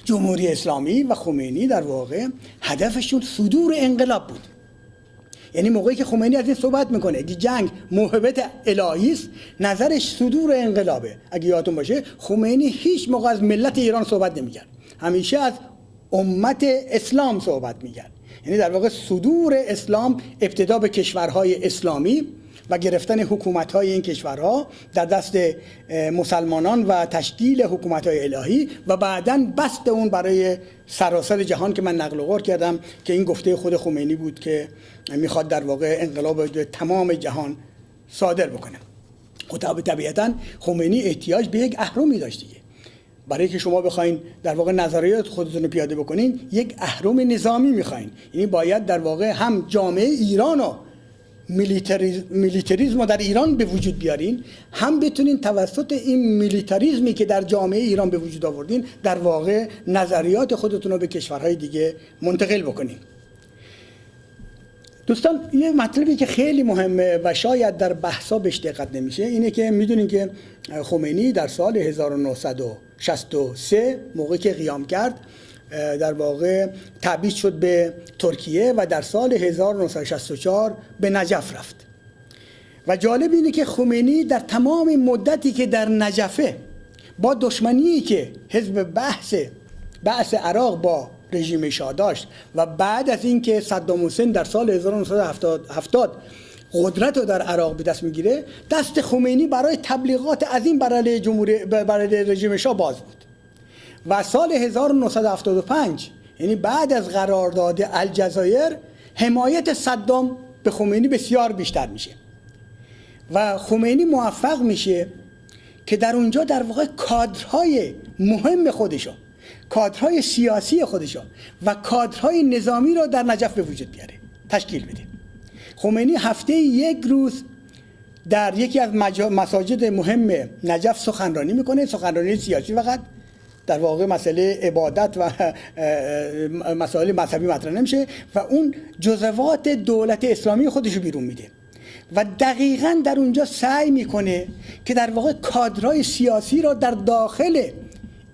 جمهوری اسلامی و خمینی در واقع هدفشون صدور انقلاب بود. یعنی موقعی که خمینی از این صحبت میکنه اگه جنگ موهبت الهی است، نظرش صدور انقلابه. اگه یادتون باشه خمینی هیچ موقع از ملت ایران صحبت نمیکرد، همیشه از امت اسلام صحبت میکرد. یعنی در واقع صدور اسلام، ابتدا به کشورهای اسلامی و گرفتن حکومت‌های این کشورها در دست مسلمانان و تشکیل حکومت‌های الهی و بعداً بسط اون برای سراسر جهان که من نقل و قول کردم که این گفته خود خمینی بود که میخواد در واقع انقلاب تمام جهان صادر بکنه. خب طبیعتاً خمینی احتیاج به یک اهرمی داشت دیگه. برای که شما بخواین در واقع نظریات خودتون رو پیاده بکنین، یک اهرم نظامی میخواین. یعنی باید در واقع هم جامعه ایران رو میلیتاریسم رو در ایران به وجود بیارین، هم بتونین توسط این میلیتاریسمی که در جامعه ایران به وجود آوردین در واقع نظریات خودتون رو به کشورهای دیگه منتقل بکنین. دوستان یه مطلبی که خیلی مهمه و شاید در بحثا بهش دقت نمیشه اینه که میدونین که خمینی در سال 1963 موقعی که قیام کرد در واقع تبعید شد به ترکیه و در سال 1964 به نجف رفت. و جالب اینه که خمینی در تمام مدتی که در نجفه با دشمنی که حزب بعث عراق با رژیم شاه داشت و بعد از اینکه صدام حسین در سال 1970 قدرت رو در عراق به دست میگیره، دست خمینی برای تبلیغات عظیم برای رژیم شاه باز بود. و سال 1975 یعنی بعد از قرارداد الجزایر، حمایت صدام به خمینی بسیار بیشتر میشه و خمینی موفق میشه که در اونجا در واقع کادرهای مهم خودشو، کادرهای سیاسی خودشو و کادرهای نظامی رو در نجف به وجود بیاره، تشکیل بده. خمینی هفته یک روز در یکی از مساجد مهم نجف سخنرانی میکنه، سخنرانی سیاسی فقط، در واقع مسئله عبادت و مسائل مذهبی مطرح نمیشه و اون جزوات دولت اسلامی خودشو بیرون میده و دقیقاً در اونجا سعی میکنه که در واقع کادرهای سیاسی را در داخل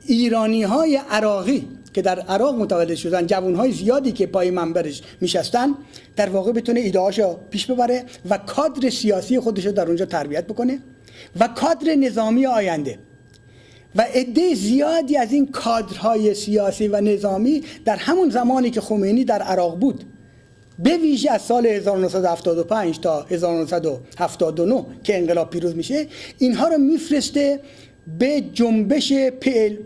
ایرانی‌های عراقی که در عراق متولد شدن، جوانهای زیادی که پای منبرش میشستن، در واقع بتونه ایده‌هاشو پیش ببره و کادر سیاسی خودشو در اونجا تربیت بکنه و کادر نظامی آینده. و عده زیادی از این کادرهای سیاسی و نظامی در همون زمانی که خمینی در عراق بود، به ویژه از سال 1975 تا 1979 که انقلاب پیروز میشه، اینها رو میفرسته به جنبش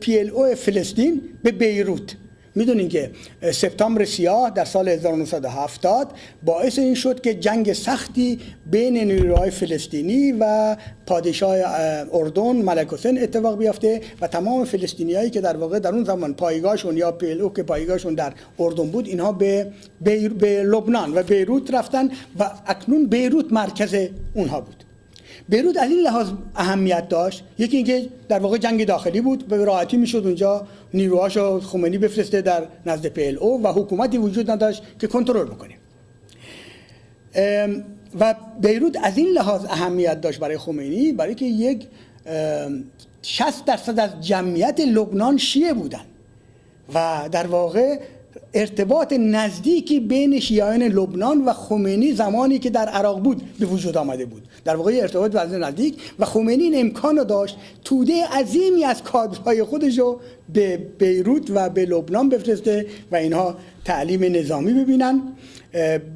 PLO فلسطین به بیروت. میدونین که سپتامبر سیاه در سال 1970 باعث این شد که جنگ سختی بین نیروهای فلسطینی و پادشاه اردن ملک حسین اتفاق بیفته و تمام فلسطینیایی که در واقع در اون زمان پایگاهشون یا PLO که پایگاهشون در اردن بود، اینها به لبنان و بیروت رفتن و اکنون بیروت مرکز اونها بود. بیروت از این لحاظ اهمیت داشت، یکی اینکه در واقع جنگ داخلی بود، به راحتی میشد اونجا نیروهاشو خمینی بفرسته در نزد PLO و حکومتی وجود نداشت که کنترل بکنه. و بیروت از این لحاظ اهمیت داشت برای خمینی، برای که یک 60% از جمعیت لبنان شیعه بودن و در واقع ارتباط نزدیکی بین شیعیان لبنان و خمینی زمانی که در عراق بود به وجود آمده بود، در واقع ارتباط نزدیک، و خمینی این امکان رو داشت توده عظیمی از کادرهای خودش رو به بیروت و به لبنان بفرسته و اینها تعلیم نظامی ببینن.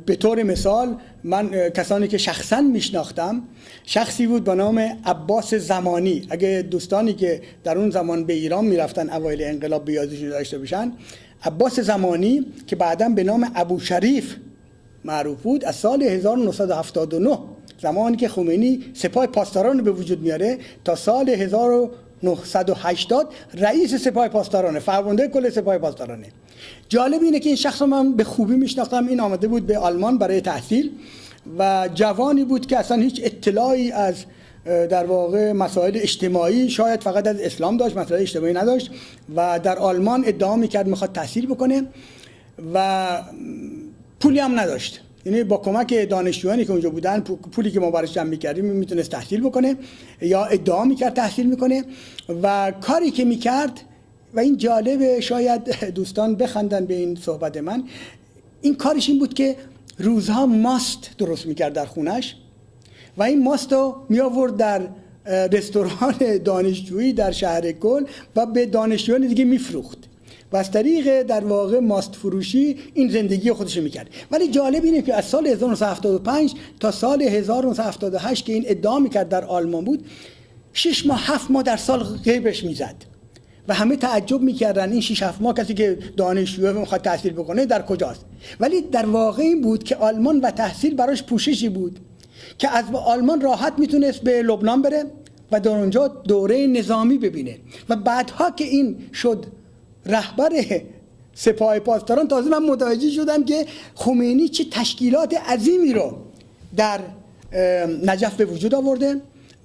به طور مثال من کسانی که شخصا میشناختم، شخصی بود به نام عباس زمانی. اگه دوستانی که در اون زمان به ایران میرفتن اوایل انقلاب بیادشون داشته باشن، عباس زمانی که بعداً به نام ابو شریف معروف بود، از سال 1979 زمانی که خمینی سپاه پاسداران به وجود میاره تا سال 1980 رئیس سپاه پاسدارانه، فرمانده کل سپاه پاسدارانه. جالب اینه که این شخص رو من به خوبی میشناختم. این آمده بود به آلمان برای تحصیل و جوانی بود که اصلا هیچ اطلاعی از در واقع مسائل اجتماعی، شاید فقط از اسلام داشت، مسائل اجتماعی نداشت و در آلمان ادعا میکرد میخواد تحصیل بکنه و پولی هم نداشت. یعنی با کمک دانشجویانی که اونجا بودن، پولی که ما براش جمع میکردیم، میتونست تحصیل بکنه یا ادعا میکرد تحصیل میکنه و کاری که میکرد و این جالبه، شاید دوستان بخندن به این صحبت من، این کارش این بود که روزها ماست درست میکرد در خونش و این ماست رو می آورد در رستوران دانشجویی در شهر کل و به دانشجویان دیگه میفروخت و از طریق در واقع ماست فروشی این زندگی خودش میکرد. ولی جالب اینه که از سال 1975 تا سال 1978 که این ادعا میکرد در آلمان بود، 6 ماه 7 ماه در سال غیبش میزد و همه تعجب میکردن این 6-7 ماه کسی که دانشجو میخواد تحصیل بکنه در کجاست. ولی در واقع این بود که آلمان و تحصیل براش پوششی بود که از آلمان راحت میتونست به لبنان بره و در اونجا دوره نظامی ببینه و بعدها که این شد رهبر سپاه پاسداران، تازه من متوجه شدم که خمینی چه تشکیلات عظیمی رو در نجف به وجود آورده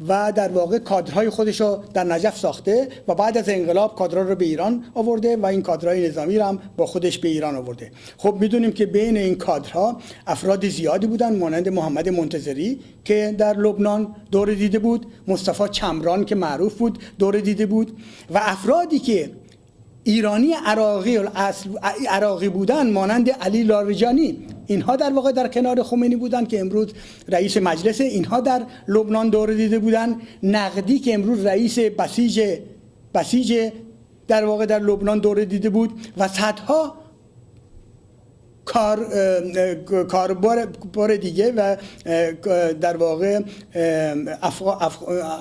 و در واقع کادرهای خودش رو در نجف ساخته و بعد از انقلاب کادرها رو به ایران آورده و این کادرهای نظامی رو هم با خودش به ایران آورده. خب میدونیم که بین این کادرها افراد زیادی بودن، مانند محمد منتظری که در لبنان دوره دیده بود، مصطفی چمران که معروف بود دوره دیده بود و افرادی که ایرانی عراقی بودن مانند علی لاریجانی، اینها در واقع در کنار خمینی بودن که امروز رئیس مجلس، اینها در لبنان دوره دیده بودن. نقدی که امروز رئیس بسیج در واقع در لبنان دوره دیده بود و صدها کاربار دیگه و در واقع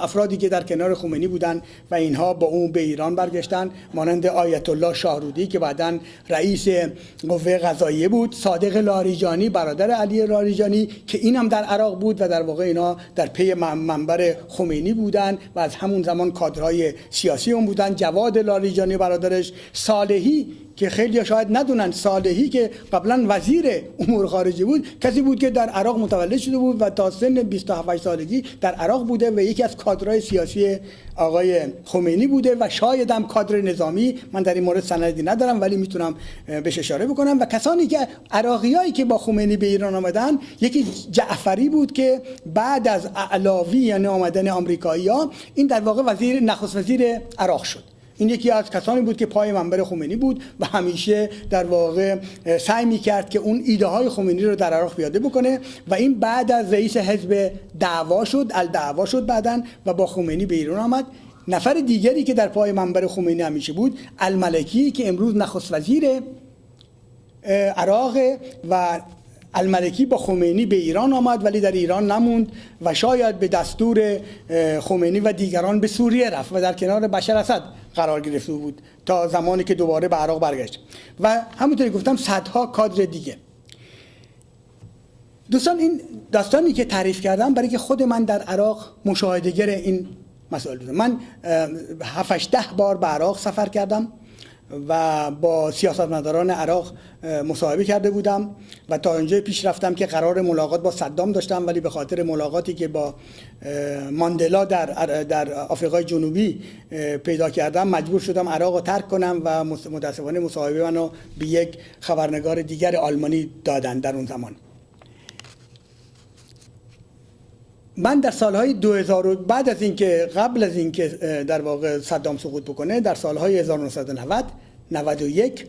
افرادی که در کنار خمینی بودن و اینها با اون به ایران برگشتن، مانند آیت الله شاهرودی که بعداً رئیس قوه قضاییه بود، صادق لاریجانی برادر علی لاریجانی که این هم در عراق بود و در واقع اینا در پی منبر خمینی بودن و از همون زمان کادرهای سیاسی هم بودن، جواد لاریجانی برادرش، صالحی که خیلی شاید ندونن، صالحی که قبلا وزیر امور خارجه بود، کسی بود که در عراق متولد شده بود و تا سن 27 سالگی در عراق بوده و یکی از کادرهای سیاسی آقای خمینی بوده و شاید هم کادر نظامی. من در این مورد سندی ندارم ولی میتونم بهش اشاره بکنم. و کسانی که عراقیایی که با خمینی به ایران آمدن، یکی جعفری بود که بعد از اعلاوی یعنی آمدن آمریکایی‌ها این در واقع نخست وزیر عراق شد. این یکی از کسانی بود که پای منبر خمینی بود و همیشه در واقع سعی میکرد که اون ایده های خمینی رو در عراق پیاده بکنه و این بعد از رئیس حزب دعوا شد بعداً و با خمینی به ایران آمد. نفر دیگری که در پای منبر خمینی همیشه بود الملکی که امروز نخست وزیر عراق و الملکی با خمینی به ایران آمد ولی در ایران نموند و شاید به دستور خمینی و دیگران به سوریه رفت و در کنار بشار اسد قرار گرفته بود تا زمانی که دوباره به عراق برگشت و همونطوری گفتم صدها کادر دیگه. دوستان این داستانی که تعریف کردم برای که خود من در عراق مشاهده‌گر این مسائل بودم. من 7-8 بار به عراق سفر کردم و با سیاستمداران عراق مصاحبه کرده بودم و تا اینجا پیش رفتم که قرار ملاقات با صدام داشتم ولی به خاطر ملاقاتی که با ماندلا در آفریقای جنوبی پیدا کردم مجبور شدم عراق رو ترک کنم و متاسفانه مصاحبه منو به یک خبرنگار دیگر آلمانی دادن در اون زمان. من در سالهای 2000 بعد از اینکه قبل از اینکه در واقع صدام سقوط بکنه در سالهای 1990 91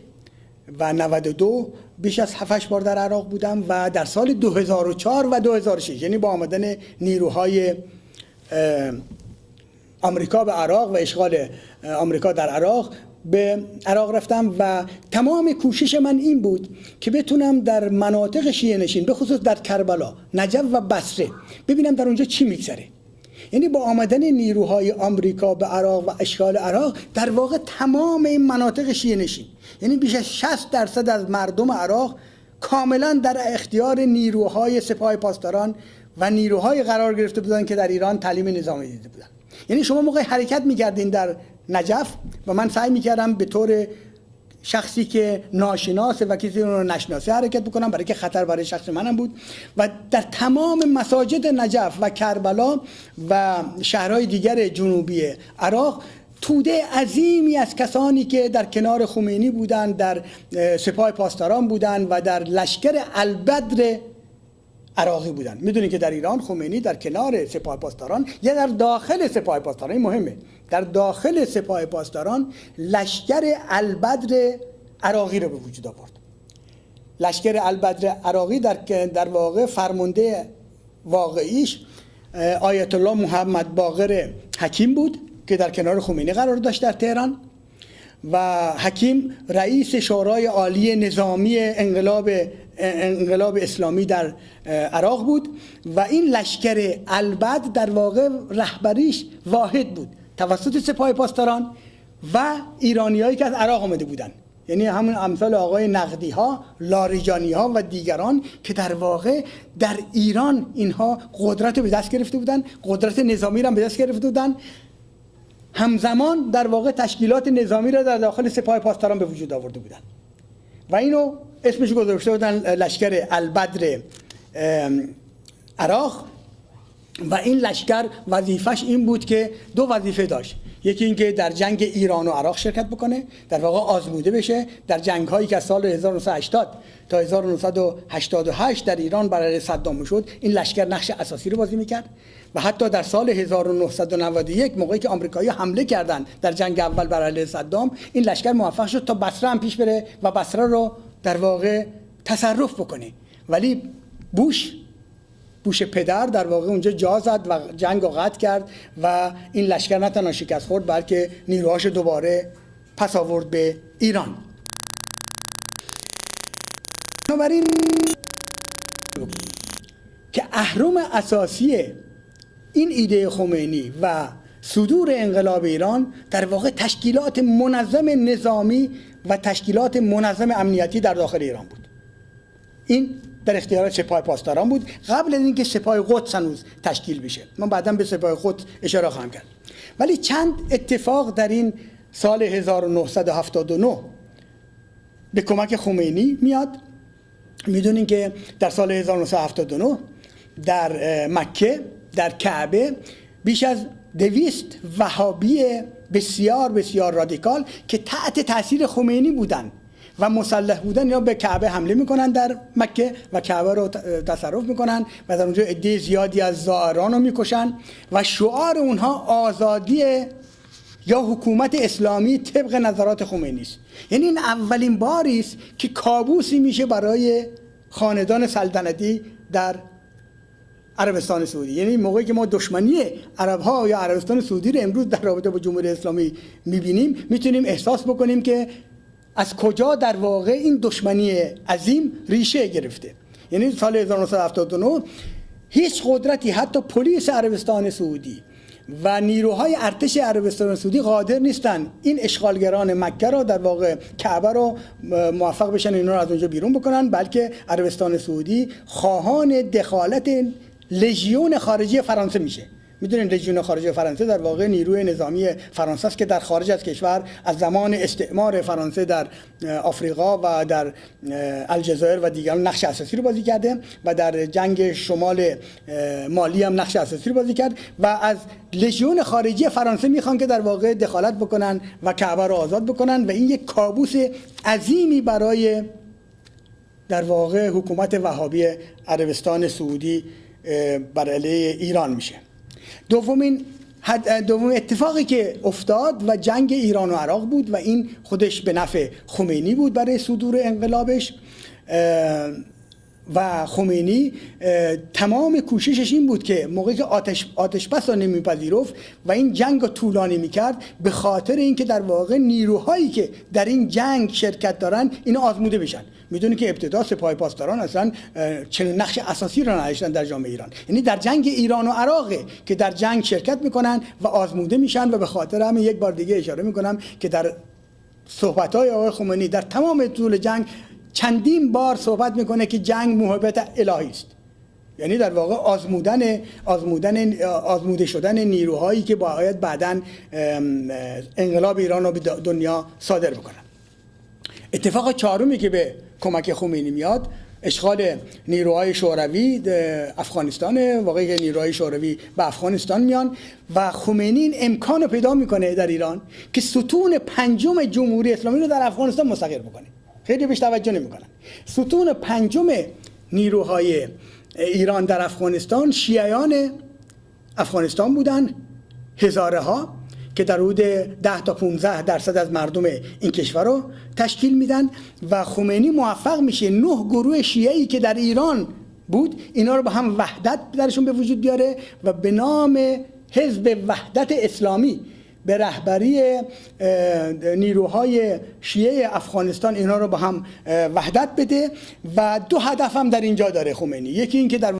و 92 بیش از 7-8 بار در عراق بودم و در سال 2004 و 2006 یعنی با آمدن نیروهای آمریکا به عراق و اشغال آمریکا در عراق به عراق رفتم و تمام کوشش من این بود که بتونم در مناطق شیعه نشین به خصوص در کربلا، نجف و بصره ببینم در اونجا چی میگذره. یعنی با آمدن نیروهای آمریکا به عراق و اشغال عراق در واقع تمام این مناطق شیعه نشین یعنی بیش از 60% از مردم عراق کاملا در اختیار نیروهای سپاه پاسداران و نیروهای قرار گرفته بودن که در ایران تعلیم نظامی دیده بودن. یعنی شما موقع حرکت می‌کردین در نجف و من سعی می‌کردم به طور شخصی که ناشناسه و کسی رو نشناسه حرکت بکنم برای که خطر برای شخص منم بود و در تمام مساجد نجف و کربلا و شهرهای دیگر جنوبی عراق توده عظیمی از کسانی که در کنار خمینی بودند، در سپاه پاسداران بودند و در لشکر البدر عراقی بودن. میدونید که در ایران خمینی در کنار سپاه پاسداران یا در داخل سپاه پاسداران، این مهمه، در داخل سپاه پاسداران لشکر البدر عراقی رو به وجود آورد. لشکر البدر عراقی در واقع فرمانده واقعیش آیت الله محمد باقر حکیم بود که در کنار خمینی قرار داشت در تهران، و حکیم رئیس شورای عالی نظامی انقلاب اسلامی در عراق بود و این لشکر البدر در واقع رهبریش واحد بود توسط سپاه پاسداران و ایرانیایی که از عراق آمده بودند، یعنی همون امثال آقای نقدی ها، لاریجانی ها و دیگران که در واقع در ایران اینها قدرت رو به دست گرفته بودند، قدرت نظامی را به دست گرفته بودند، همزمان در واقع تشکیلات نظامی را در داخل سپاه پاسداران به وجود آورده بودند و اینو اسمش گذاشته بودن لشکر البدر عراق. و این لشکر وظیفش این بود که دو وظیفه داشت، یکی اینکه در جنگ ایران و عراق شرکت بکنه، در واقع آزموده بشه در جنگ هایی که از سال 1980 تا 1988 در ایران بر علیه صدام شد. این لشکر نقش اساسی رو بازی میکرد و حتی در سال 1991 موقعی که آمریکایی‌ها حمله کردند در جنگ اول بر علیه صدام، این لشکر موفق شد تا بصره هم پیش بره و بصره رو در واقع تصرف بکنه. ولی بوش پدر در واقع اونجا جا زد و جنگ رو قطع کرد و این لشکر نه تنها شکست خورد بلکه نیروهاش دوباره پس آورد به ایران. بنابراین که اهرم اساسی این ایده خمینی و صدور انقلاب ایران در واقع تشکیلات منظم نظامی و تشکیلات منظم امنیتی در داخل ایران بود. این در اختیارات سپاه پاسداران بود قبل از اینکه سپاه قدس هنوز تشکیل بشه. من بعداً به سپاه قدس اشاره خواهم کرد. ولی چند اتفاق در این سال 1979 به کمک خمینی میاد. میدونین که در سال 1979 در مکه در کعبه بیش از 200 وهابی بسیار بسیار رادیکال که تحت تاثیر خمینی بودن و مسلح بودن یا به کعبه حمله میکنن در مکه و کعبه رو تصرف میکنن و در اونجا عده زیادی از زائران رو میکشن و شعار اونها آزادی یا حکومت اسلامی طبق نظرات خمینی است. یعنی این اولین باری است که کابوسی میشه برای خاندان سلطنتی در عربستان سعودی. یعنی موقعی که ما دشمنی عرب ها یا عربستان سعودی رو امروز در رابطه با جمهوری اسلامی میبینیم، میتونیم احساس بکنیم که از کجا در واقع این دشمنی عظیم ریشه گرفته. یعنی سال 1979 هیچ قدرتی، حتی پلیس عربستان سعودی و نیروهای ارتش عربستان سعودی قادر نیستن این اشغالگران مکه را در واقع کعبه را موفق بشن اینا را از اونجا بیرون بکنن، بلکه عربستان سعودی خواهان دخالت لژیون خارجی فرانسه میشه. میدونین لژیون خارجی فرانسه در واقع نیروی نظامی فرانسه است که در خارج از کشور از زمان استعمار فرانسه در آفریقا و در الجزایر و دیگر نقش اساسی رو بازی کرده و در جنگ شمال مالی هم نقش اساسی رو بازی کرد و از لژیون خارجی فرانسه میخوان که در واقع دخالت بکنن و کعبه رو آزاد بکنن و این یک کابوس عظیمی برای در واقع حکومت وهابی عربستان سعودی بر علیه ایران میشه. دومین اتفاقی که افتاد و جنگ ایران و عراق بود و این خودش به نفع خمینی بود برای صدور انقلابش و خمینی تمام کوششش این بود که موقعی که آتش بس را نمیپذیرفت و این جنگ رو طولانی میکرد به خاطر اینکه در واقع نیروهایی که در این جنگ شرکت دارن اینا آزموده بشن. میدونی که ابتدا سپاه پاسداران اصلا چنین نقش اساسی را نداشتن در جامعه ایران، یعنی در جنگ ایران و عراقه که در جنگ شرکت میکنن و آزموده میشن و به خاطر همین یک بار دیگه اشاره میکنم که در صحبت‌های آقای خمینی در تمام طول جنگ چندین بار صحبت میکنه که جنگ موهبت الهی است، یعنی در واقع آزموده شدن نیروهایی که باید بعداً انقلاب ایران رو به دنیا صادر بکنن. اتفاق چهارمی که به کمک خمینی میاد اشغال نیروهای شوروی افغانستان، واقعی که نیروهای شوروی به افغانستان میان و خمینی این امکان رو پیدا میکنه در ایران که ستون پنجم جمهوری اسلامی رو در افغانستان مستقر بکنه. خیلی بهش توجه نمیکنن. ستون پنجم نیروهای ایران در افغانستان شیعیان افغانستان بودن، هزاره ها که در حدود 10 تا 15% از مردم این کشور رو تشکیل میدن و خمینی موفق میشه 9 گروه شیعی که در ایران بود اینا رو با هم وحدت درشون به وجود بیاره و به نام حزب وحدت اسلامی به رهبری نیروهای شیعه افغانستان اینا رو با هم وحدت بده و 2 هدف هم در اینجا داره خمینی. یکی این که در